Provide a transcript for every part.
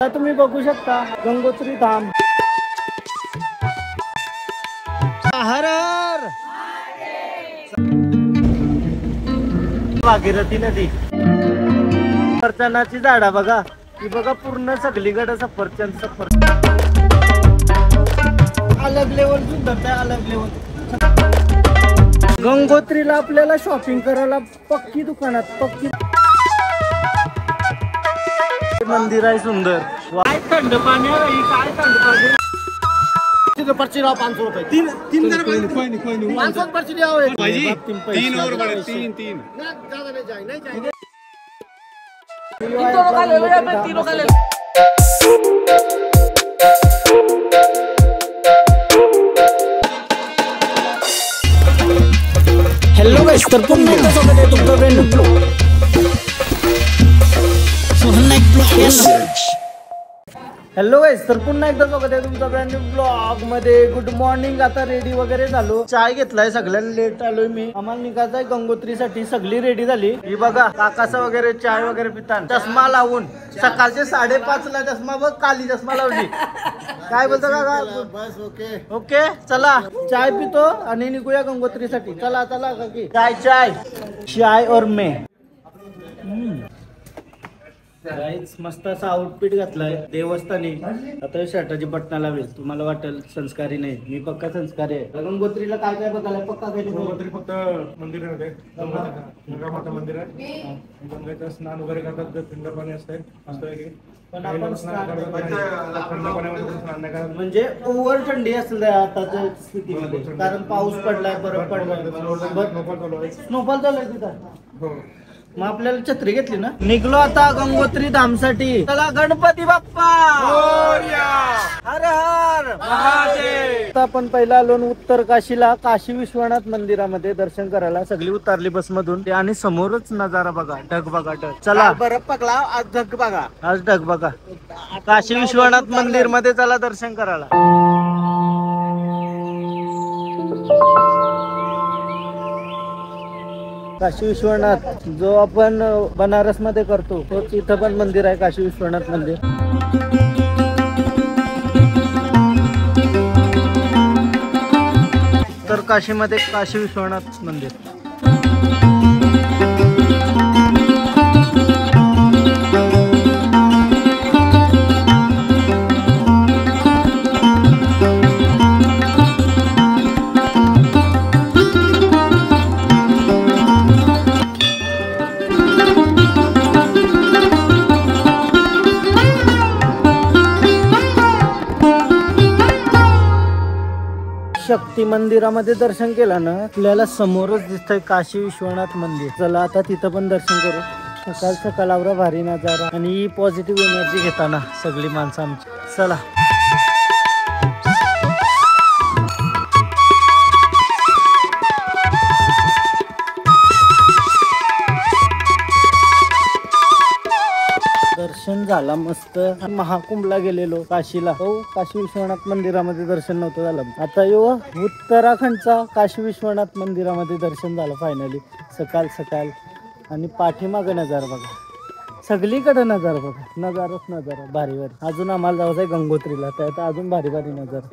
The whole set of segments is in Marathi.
आता तुम्ही बघू शकता गंगोत्री धाम. हर हर भागीरथी नदी. सफरचंदाची झाडा बघा, ही बघा पूर्ण सगळीकडे सफरचंद. अलग लेवल सुंदर, अलग लेवल. गंगोत्रीला आपल्याला शॉपिंग करायला पक्की दुकानात पक्की. मंदिर आहे सुंदर. काय थंड पाणी आहे, काय थंड पाणी. पर्ची राव 500 रुपये. तीन कोई नहीं 500 पर्ची दिया भाई. 3 और बड़े 3 ना ज्यादा नहीं जाए नहीं जाए. तीनों का ले लो या मैं तीनों का ले लो. हेलो गाइस, तर पुन्हा एकदा स्वागत आहे तुमचं brand new blog. Hello guys, तर पुन्हा एकदा स्वागत आहे तुमचं ब्रँड न्यू ब्लॉग मध्ये. Good morning. आता रेडी वगैरे झालो, चाय घेतलाय, सगळ्यांना लेट आलोय मी. आम्हाला निघायचंय गंगोत्रीसाठी. सगळी रेडी झाली. ही बघा काकासा वगैरे चाय वगैरे पितान, चष्मा लावून. सकाळचे 5:30 ला चष्मा बघ, काली चष्मा लावली. काय बोलतो काका? बस ओके ओके. चला चाय पितो आणि निघूया गंगोत्रीसाठी. चला चला काकी. चाय चाय चाय और मे. मस्त असा आउटफिट घातलाय देवस्थानी. आता शर्टाची बटना लावेल. तुम्हाला वाटेल संस्कारी नाही, मी पक्का संस्कारी आहे. गंगोत्रीला काय काय बघायला पक्का काय? गंगोत्री फक्त मंदिर आहे, गंगा माता मंदिर आहे. गंगेचं स्नान वगैरे करतात, थंड पाणी असते मस्त आहे. पण आपण थंड पाण्यामध्ये स्नान नाही करत. म्हणजे ओव्हर थंडी असेल आताच्या स्थितीमध्ये, कारण पाऊस पडलाय, बरफ पडलाय, स्नोफॉल चालू आहे तिथं. हो, मग आपल्याला छत्री घेतली ना. निघलो आता गंगोत्री धामसाठी. चला गणपती बाप्पा हर हर महादेव. आता आपण पहिला आलो उत्तर काशीला, काशी विश्वनाथ मंदिरामध्ये दर्शन करायला. सगळी उतरली बस मधून आणि समोरच नजारा बघा, ढग बघा ढग. चला बरफ पकला, आज ढग बघा, आज ढग बघा. काशी विश्वनाथ मंदिर मध्ये चला दर्शन करायला. काशी विश्वनाथ जो आपण बनारस मध्ये करतो, तोच इथं पण मंदिर आहे, काशी विश्वनाथ मंदिर. तर काशीमध्ये काशी विश्वनाथ मंदिर. शक्ती मंदिरामध्ये दर्शन केलं ना, आपल्याला समोरच दिसतंय काशी विश्वनाथ मंदिर. चला आता तिथं पण दर्शन करू. सकाळ सकाळ आवरा भारी नजारा आणि पॉझिटिव्ह एनर्जी घेताना सगळी माणसं आमची. चला दर्शन झाला मस्त. महाकुंभला गेलेलो काशीला, हो काशी विश्वनाथ मंदिरामध्ये दर्शन नव्हतं झालं. आता यो उत्तराखंडचा काशी विश्वनाथ मंदिरामध्ये दर्शन झालं फायनली सकाळ सकाळ. आणि पाठीमागे नजारा बघा, सगळीकडे नजारा बघा, नजाराच नजारा भारी भारी. अजून आम्हाला जायचं आहे गंगोत्रीला, त्यात अजून भारी भारी नजारा.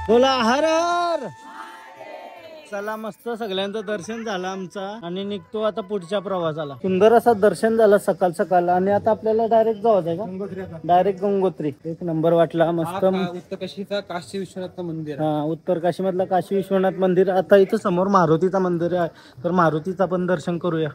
बोला हर हर. चला मस्त सगळ्यांचं दर्शन झालं आमचा आणि निघतो आता पुढच्या प्रवासाला. सुंदर असं दर्शन झालं सकाळ सकाळ. आणि आता आपल्याला डायरेक्ट जावं आहे का? डायरेक्ट गंगोत्री. एक नंबर वाटला मस्त. उत्तर काशीचा काशी विश्वनाथ मंदिर. हा, उत्तर काशी मधला काशी विश्वनाथ मंदिर. आता इथं समोर मारुतीचा मंदिर आहे, तर मारुतीचा पण दर्शन करूया.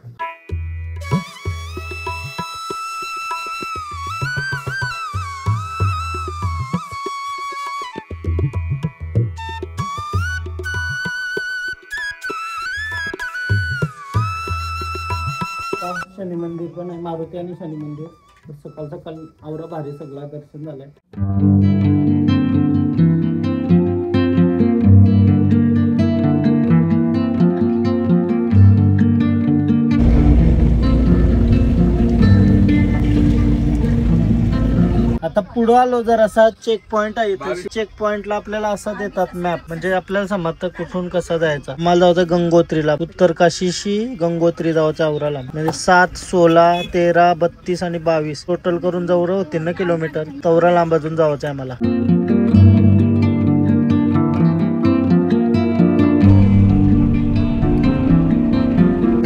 शनी मंदिर पण आहे, मारुती आणि शनी मंदिर. सकाळ सकाळ आवरा भारी सगळा दर्शन झालंय. आता पुढे आलो जर असा चेक पॉइंट आहे चेक पॉइंटला आपल्याला असं देतात मॅप, म्हणजे आपल्याला समजतं कुठून कसं जायचं. मला जायचं गंगोत्रीला, उत्तर काशीशी गंगोत्री जायचं औराला. म्हणजे 7, 16, 13, 32 आणि 22 टोटल करून जवळ होते ना किलोमीटर. तवरा लांब अजून जायचं आहे मला.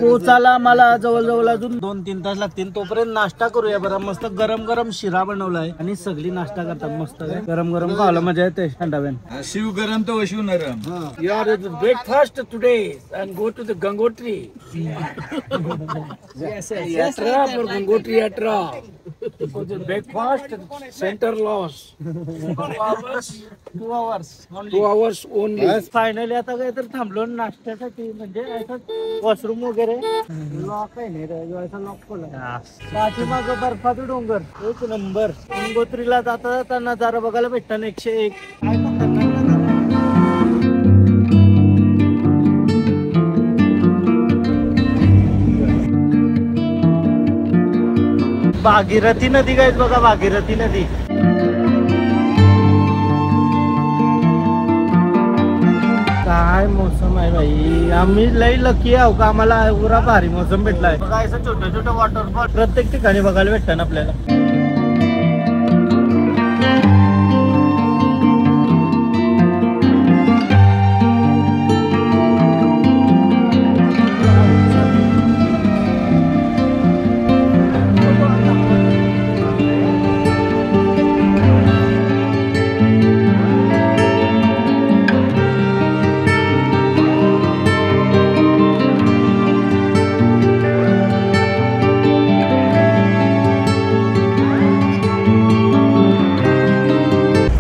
पोचायला मला जवळजवळ अजून 2-3 तास लागतील. तोपर्यंत नाश्ता करूया बरं. मस्त गरम गरम शिरा बनवलाय आणि सगळी नाश्ता करतात मस्त. गरम गरम खायला मजा येते थंडाव्यान. शिव गरम तो शिव नरम. यार breakfast today and go to the Gangotri. यात्रा पर गंगोत्री यात्रा. Breakfast centre loss 2 hours only. Finally आता काय तर थांबलो नाश्त्यासाठी, म्हणजे असं वॉशरूम वगैरे. लॉक आहे नाही रे, लॉक खोला. पाठीमागं बर्फाचा डोंगर, एक नंबर. गंगोत्रीला जाता जाता नजारा बघायला भेटता 101. काय खतरनाक नजारा आहे. भागीरथी नदी काय बघा, भागीरथी नदी. काय मोसम आहे भाई, आम्ही लई लकी आहो का, आम्हाला एवढा भारी मोसम भेटलाय. बघा असं छोटं छोटं वॉटरफॉल प्रत्येक ठिकाणी बघायला भेटतं ना आपल्याला.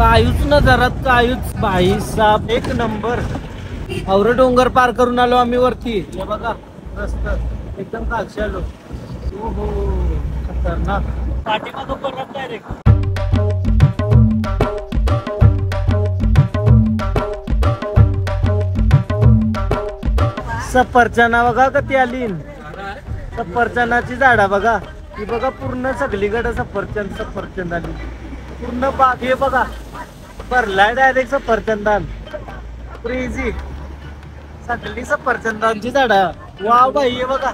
कायूच नजारात कायूच भाई साहेब, एक नंबर. औरं डोंगर पार करून आलो आम्ही वरती. हे बघा रस्ता एकदम खालशी आलो. हो खतरनाक. पाठीमागं परत डायरेक्ट. सफरचंदा बघा कधी आली. सफरचंदाची झाडा बघा, ही बघा पूर्ण सगळीकडे सफरचंद आली. पूर्ण बाग हे बघा भरलाय डायरेक्ट सफरचंदान. क्रेझी सगळी सफरचंदांची झाडा. वाव भाई हे बघा.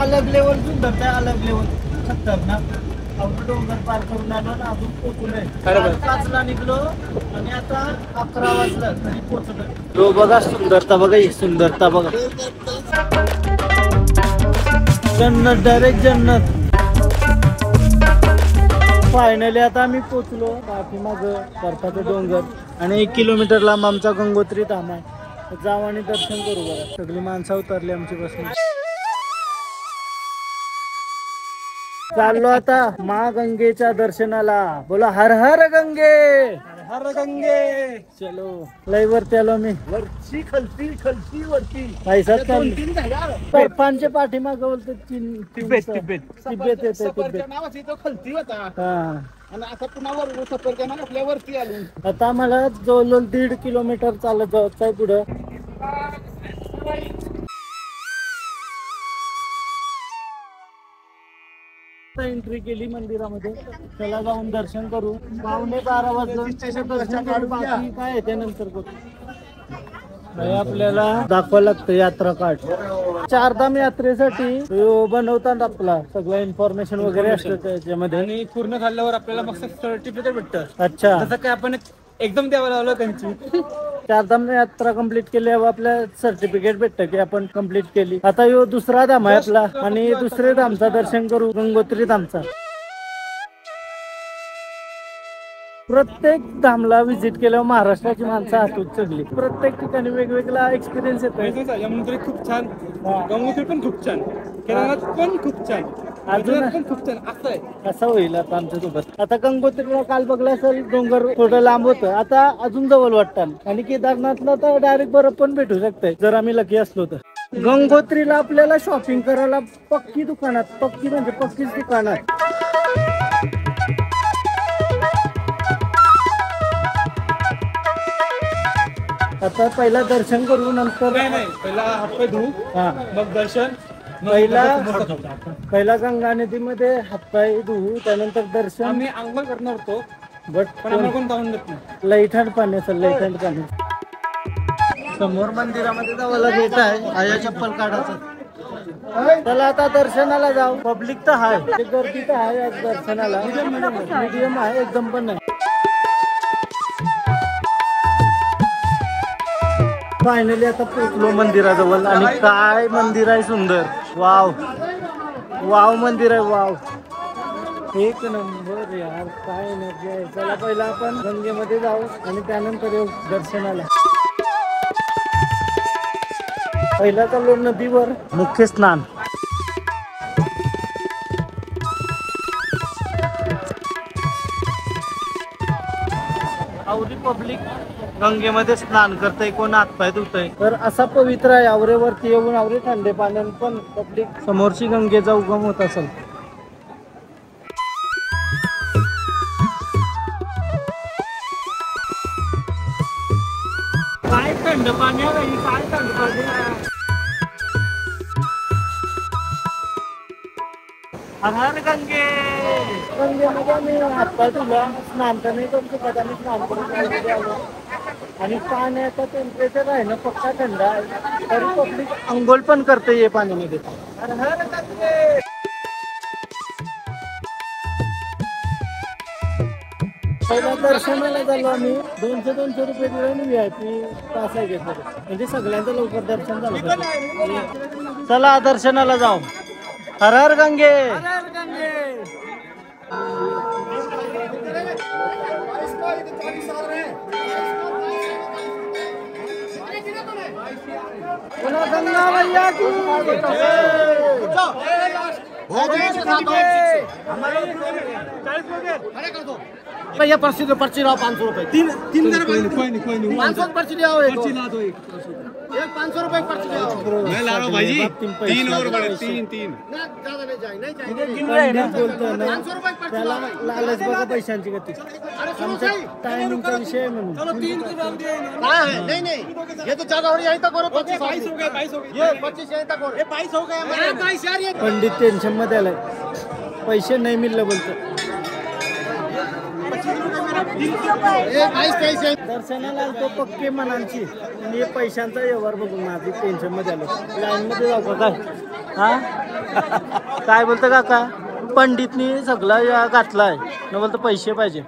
अलग लेवल सुंदर आहे, अलग लेवल खतरनाक. डोंगर पार करून आलो ना, अजून पोहोचलोय. 5ला निघलो आणि आता 11 वाजला तरी पोहोचलोय. बघा सुंदरता बघा, ही सुंदरता बघा. जन्नत, डायरेक्ट जन्नत. फायनली आता आम्ही पोहोचलो. पाठीमाग बर्फाचं डोंगर आणि 1 किलोमीटर लांब आमचा गंगोत्री धाम आहे. जाऊ आणि दर्शन करू बघा. सगळी माणसं उतरली आमची बसून. चाललो आता मा गंगेच्या दर्शनाला. बोला हर हर गंगे, हर गंगे. चलो लय वरती आलो मी. वरची खालती खालती वरती. बर्फांच्या पाठीमाग बोलतो तिबेत येते. खालती होता आणि आता पुन्हा वर आपल्या वरती आलो. आता मला जवळजवळ 1.5 किलोमीटर चालत जायचं आहे पुढं. एंट्री केली मंदिरामध्ये. चला जाऊन दर्शन करू. 11:15 वाजता बाकी काय आहे त्यानंतर करू. आपल्याला दाखवावं लागतं यात्रा कार्ड. चारधाम यात्रेसाठी बनवतात आपला सगळं इन्फॉर्मेशन वगैरे असतं त्याच्यामध्ये. आणि पूर्ण झाल्यावर आपल्याला मस्त सर्टिफिकेट भेटतं. अच्छा, तसं काय आपण एकदम द्यावं लागलं त्यांची. चारधाम यात्रा कंप्लीट केल्यावर आपल्या सर्टिफिकेट भेटतं की आपण कंप्लीट केली. आता ह्यो दुसरा धाम आहे आपला आणि दुसरे धामचा दर्शन करू, गंगोत्री धामचा. प्रत्येक धामला व्हिजिट केल्यावर महाराष्ट्राची माणसं हातून सगळी. प्रत्येक ठिकाणी वेगवेगळा एक्सपिरियन्स येतो. यमुनोत्री खूप छान, गंगोत्री पण खूप छान, केदारनाथ पण खूप छान, अजून पण खूप छान. असं आहे, असं होईल आता आमच्या सोबत. आता गंगोत्रीला काल बघला असेल डोंगर थोडं लांब होतं, आता अजून जवळ वाटतं. आणि केदारनाथला तर डायरेक्ट बरफ पण भेटू शकतंय जर आम्ही लकी असलो तर. गंगोत्रीला आपल्याला शॉपिंग करायला पक्की दुकानात, पक्की म्हणजे पक्कीच दुकानात. आता पहिला दर्शन करू, नंतर नाही पहिला हातपाय धुवू हा मग दर्शन पहिला गंगा नदीमध्ये हातपाय धुवू, त्यानंतर दर्शन. आम्ही आंघोळ करणार होतो बट पण आम्हाला कोण जाऊन देत नाही. लईथंड पाण्याचं लईथंड पाणी. समोर मंदिरामध्ये जावं भेट आहे, आया चप्पल काढायचं. चला आता दर्शनाला जाऊ. पब्लिक तर आहे, गर्दी तर आहे आज दर्शनाला. मीडियम आहे, एकदम पण नाही. फायनली आता पोहोचलो मंदिराजवळ आणि काय मंदिर आहे सुंदर. वाव वाव मंदिर आहे, वाव एक नंबर यार, काय एनर्जी आहे. चला पहिला आपण गंगेमध्ये जाऊ आणि त्यानंतर येऊ दर्शनाला. पहिला चाललो नदीवर, मुख्य स्नान. आवरी पब्लिक गंगेमध्ये स्नान करतय, कोण हातपाय धुतय. तर असा पवित्र आहे. आवरेवरती येऊन आवरे थंडे पाण्यात पण पब्लिक समोरची गंगेचा उगम होत असेल. काय थंड पाणी आहे, काय थंड पाणी आहे. हर गंगे. गंगेमध्ये आम्ही हातपाय धुला, स्नान तर नाही करू शकत. आम्ही स्नान करून आलो आणि पाण्याचं टेम्परेचर आहे ना पक्का थंड आहे, तरी पब्लिक अंघोळ पण करते ये पाण्यामध्ये. हर हर गंगे. पहिला दर्शनाला झालो आम्ही. 200 रुपये दिले VIP पास आहे घेतलं, म्हणजे सगळ्यांचं लवकर दर्शन झालं. चला दर्शनाला जाऊ. हर हर गंगे. गंगा मैया की भैया पर्ची दो, पर्ची लाओ 500 रुपए. तीन कोई नहीं 500 पर्ची ले आओ. एक ला दो एक 500 रुपए पर्ची ले आओ. मैं ला रहा हूँ भाई जी, 3 और बड़े 3 बोलतो ना त्याला लालच बघा पैशांची गती. आमच्या टायमिंगचा विषय आहे म्हणून. नहीं नहीं ये तो ज्यादा हो रही है, यहीं तक करो. 25 हो गए ये 25 यहीं तक हो. ये 22 हो गया. 22 यार. ये पंडित टेन्शन मध्ये आलाय, पैसे नाही मिळले बोलतो. 22 दर्शनाला आलतो पक्के मनांची आणि हे पैशांचा व्यवहार बघून माझी टेन्शन मध्ये आलो. लाईन मध्ये जाऊ का काय? हा काय बोलतं काका? पंडितनी सगळा या घातलाय न बोलतो पैसे पाहिजे.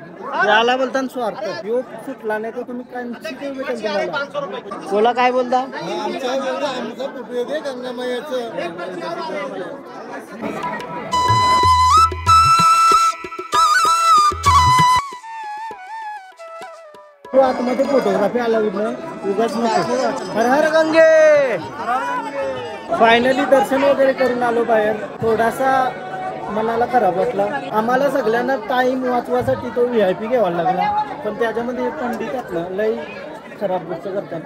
याला बोलताना स्वार्थ योग सुटला नाही तर तुम्ही कांची बोला. काय बोलता? तो आतमध्ये फोटोग्राफी आला उगाच नको. हर हर गंगे. फायनली दर्शन वगैरे करून आलो बाहेर. थोडासा मनाला खराब वाटला. आम्हाला सगळ्यांना टाइम वाचवासाठी तो VIP घ्यावा लागला, पण त्याच्यामध्ये पंडित आपलं लई खराब गोष्ट करतात.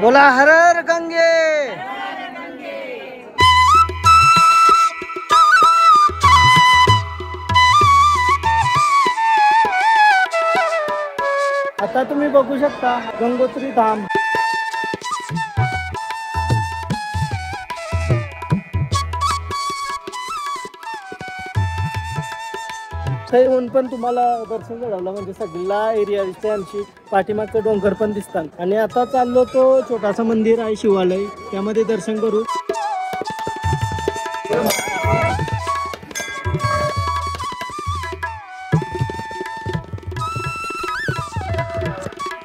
बोला हर हर गंगे. आता तुम्ही बघू शकता गंगोत्री धाम. येऊन पण तुम्हाला दर्शन घडवलं म्हणजे सगळा एरिया दिसते. आमची पाठीमागचं डोंगर पण दिसतात. आणि आता चाललो तो छोटासा मंदिर आहे शिवालय, त्यामध्ये दर्शन करू.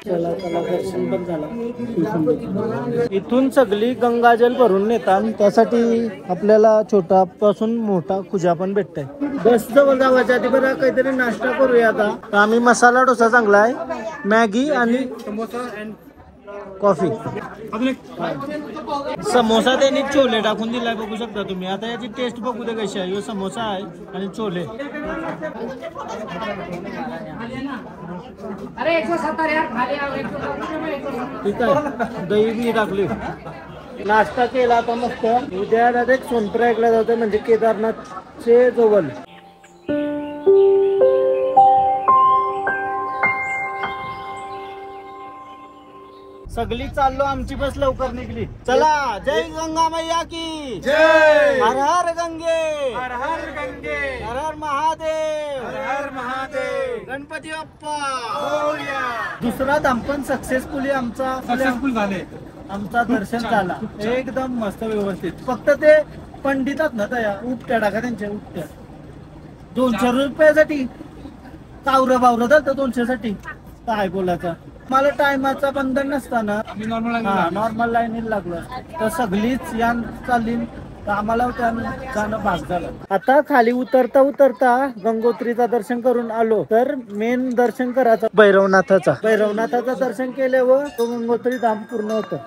चला चला दर्शन पण झालं. इथून सगळी गंगाजल भरून नेतात, त्यासाठी आपल्याला छोटा पासून मोठा खुजा पण भेटतंय. बस जवळ जावायच्या आधी बरं काहीतरी नाश्ता करूया. आता आम्ही मसाला डोसा चांगला आहे, मॅगी आणि समोसा अँड कॉफी अजून एक समोसा त्यांनी छोले टाकून दिलाय बघू शकता तुम्ही. आता याची टेस्ट बघू दे कशी आहे. ह्यो समोसा आहे आणि छोले. ठीक आहे, दही बी टाकली. नाश्ता केला आता मस्त. उद्या डायरेक्ट सोनपुर ऐकला जातोय म्हणजे केदारनाथचे जवळ. सगळी चाललो, आमची बस लवकर निघली. चला, जय गंगा मैया की जय. हर हर गंगे, हर हर गंगे, हर हर महादेव, हर हर महादेव. गणपती बाप्पा. होया. दुसरा धाम पण सक्सेसफुली सक्सेसफुल झाले. आमचा दर्शन झाला एकदम मस्त व्यवस्थित. फक्त ते पंडितात ना त्या उपट्या टाका त्यांच्या उपट्या 200 रुपयासाठी कावरं बावरं झालं 200 साठी. काय बोलायचं, मला टायमाचा बंधन नसताना मी नॉर्मल नॉर्मल लाईनीला लागलो तर सगळीच यान चालली तर आम्हाला जाणं भाग झालं. आता खाली उतरता उतरता गंगोत्रीचा दर्शन करून आलो तर मेन दर्शन करायचं भैरवनाथाचं दर्शन केल्यावर तो गंगोत्री धाम पूर्ण होतं.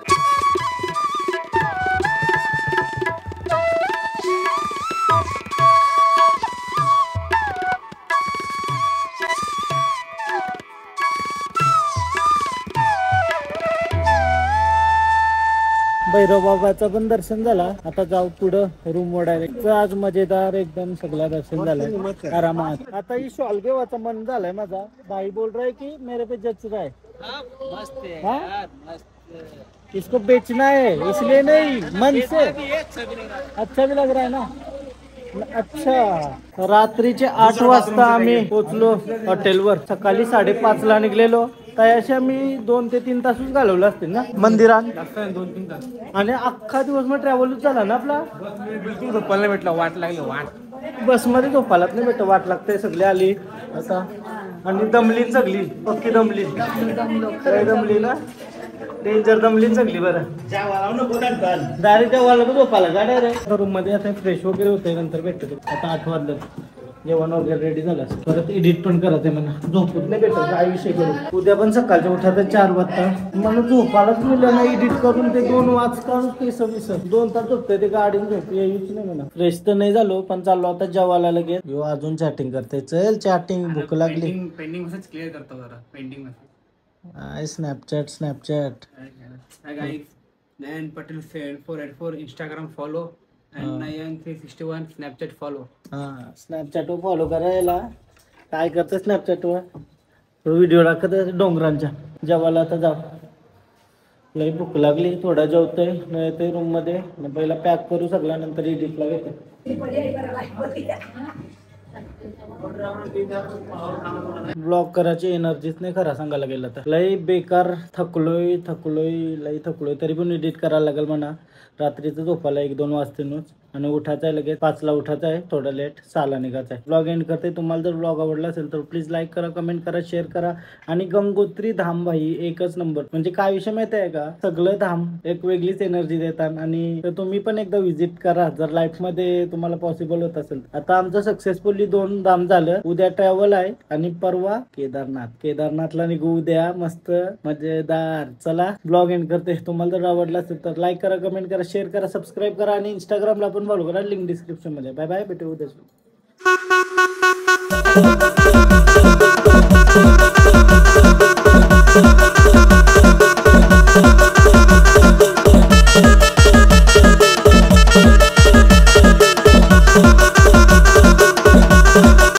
भैरव बाबाचं पण दर्शन झाला. आता जाऊ पुढं रूम वर डायरेक्ट. आज मजेदार एकदम सगळं दर्शन झालंय आरामात. आता ही शॉल घेवायचं मन झालंय माझा. भाई बोल रहा है कि मेरे पे जच रहा है. हाँ? इसको बेचना है इसलिए नहीं, मन से अच्छा भी लग रहा है ना. अच्छा, रात्रीचे 8 वाजता आम्ही पोहोचलो हॉटेलवर. सकाळी 5:30 ला निघलेलो. तयाशी आम्ही 2 ते 3 तासच घालवले असतील ना मंदिरात. 2-3 तास. आणि अख्खा दिवस मग ट्रॅव्हलच झाला ना आपला. बिलकुल झोपायला भेटला. वाट लागली वाट. बसमध्ये झोपायलाच नाही भेटत. वाट लागते. सगळी आली आता आणि दमली सगळी. पक्की दमली. काय दमली ना, डेंजर दमली सगळी. बरं डायरेक्ट जेवायला पण झोपायला का डायरेक्ट रूम मध्ये. आता फ्रेश वगैरे होते नंतर भेटतो. आता 8 वाजलं जेवण वगैरे रेडी झालं. परत एडिट पण करायचंय म्हणा. झोपत नाही भेटत. काय विषय करू. उद्या पण सकाळच्या उठायचं 4 वाजता. मला झोपायलाच मिळलं नाही. एडिट करून ते 2 वाजता 2 तास झोपतोय. ते गाडीन झोप यायच नाही म्हणा. फ्रेश तर नाही झालो पण चाललो आता जेवायला लगेच. यो अजून चॅटिंग करते. चल चॅटिंग, भूक लागली. पेंडिंग मेसेज क्लिअर करतो जरा. Pending message. Snapchat. Hi guys, Nayan Patel 484 Instagram follow and Nayan 361 Snapchat follow. स्नॅपचॅटवर follow करायला. काय करते स्नॅपचॅटवर व्हिडिओ टाकत डोंगरांच्या. जेवायला आता जाऊ. लई भूक लागली. थोडा जेवतोय नाही ते रूम मध्ये. पहिला पॅक करू सगळं नंतर एडिटला घेतो. ब्लॉग करायची एनर्जीच नाही खरा सांगायला गेलं तर. लई बेकार थकलोय लई थकलोय. तरी पण एडिट करायला लागेल म्हणा. रात्रीचं झोपायला 1-2 वाजताच आणि उठायचं आहे लगेच 5 ला उठायचं आहे. थोडं लेट 6 ला निघायचं आहे. ब्लॉग एंड करते. तुम्हाला जर ब्लॉग आवडला असेल तर प्लीज लाईक करा, कमेंट करा, शेअर करा. आणि गंगोत्री धाम भाई एकच नंबर. म्हणजे काय विषय माहिती आहे का, सगळं धाम एक वेगळीच एनर्जी देतात. आणि तुम्ही पण एकदा व्हिजिट करा जर लाईफ मध्ये तुम्हाला पॉसिबल होत असेल. आता आमचं सक्सेसफुली 2 धाम झालं. उद्या ट्रॅव्हल आहे आणि परवा केदारनाथला निघू उद्या. मस्त मजेदार. चला ब्लॉग एंड करते. तुम्हाला जर आवडला असेल तर लाईक करा, कमेंट करा, शेअर करा, सबस्क्राईब करा आणि इंस्टाग्रामला पण फॉलो करा. लिंक डिस्क्रिप्शन मध्ये. Bye bye. भेटू उद्या.